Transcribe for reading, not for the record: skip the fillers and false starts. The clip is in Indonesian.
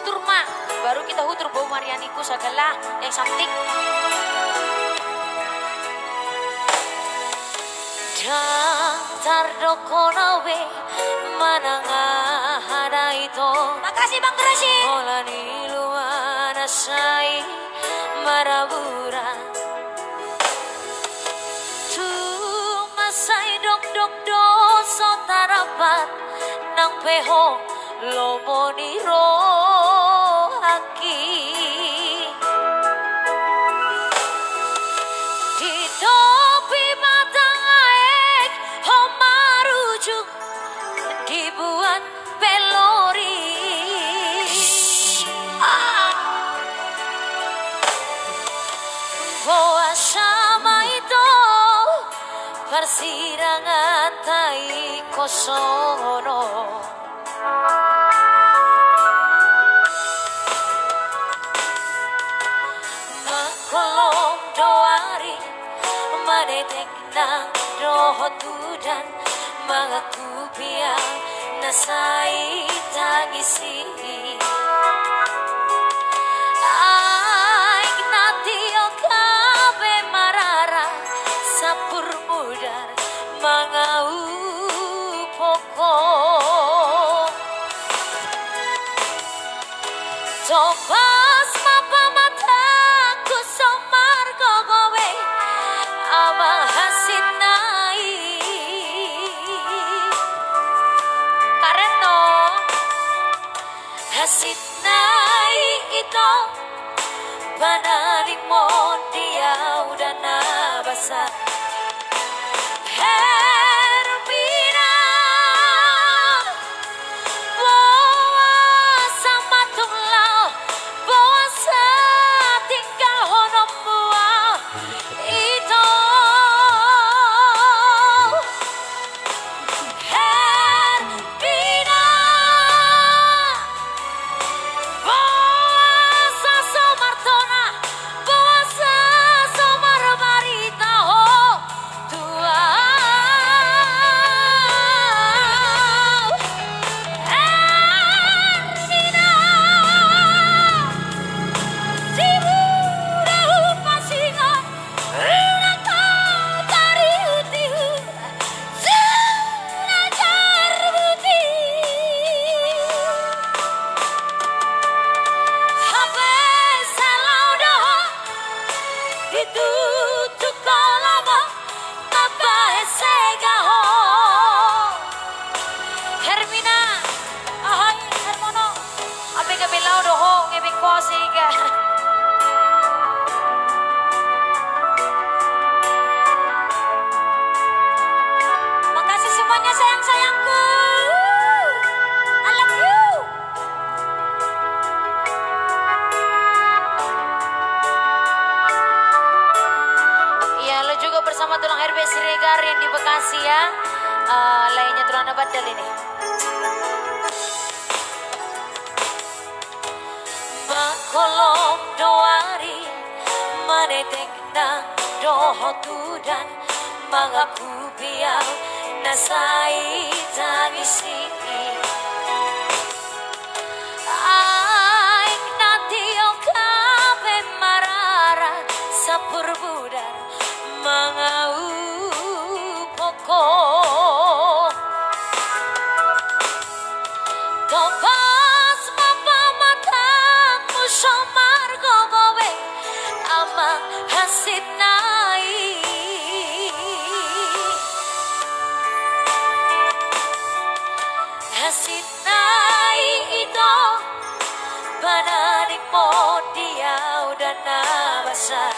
hutur mak, baru kita hutur bau Marianiku segala yang samtik. Dantar dokonawe manangahana itu. Makasih Bang Rashid. Olani luana sai marabura. Tu masai dok dok doso tarapat nang peho lomoni rohaki. Di topi matang aek homarujuk dibuat pelori. Boa sama itu persirangan tai kosono. Makolom doari manetek nang dohotudan mengaku biang nasai tangisi. Aik natio kabe marara sapur mudar mangau pokok. Topas mapa mataku somar gogowe ama hasin nai. Kareno hasin nai itu banaling mo dia udah nabasa. Hermina bawa sama tunglau bawa setinggal honom buah itu. Hermina bawa sasomartona bawa sasomar marita ho tua. Hermina si muda upasingan renatau tari utihu sulajar putih. Sampai salau doh ditutup kolaba apa segaho. Hermina ahoy hermono abe gabelau doho ngebe kosiga. Makasih semuanya sayang-sayangku. I love you. Iya, lo juga bersama tulang RB Siregar yang di Bekasi ya. Lainnya tulang Badal ini. Makolom doari manetek nang dohotudan mengaku biang nasai tangisi. Aik natio kabe marara sapur budar mangau pokok. Topas mapa matamu somar gogowe ama hasit nai. Hasit nai itu bananik mo dia udah nabasa.